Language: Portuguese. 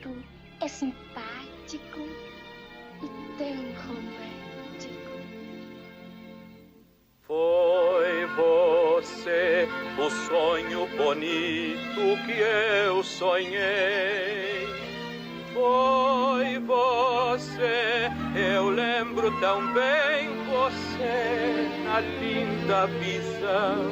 bonito, é simpático e tão romântico. Foi você o sonho bonito que eu sonhei. Foi você, eu lembro tão bem você na linda visão.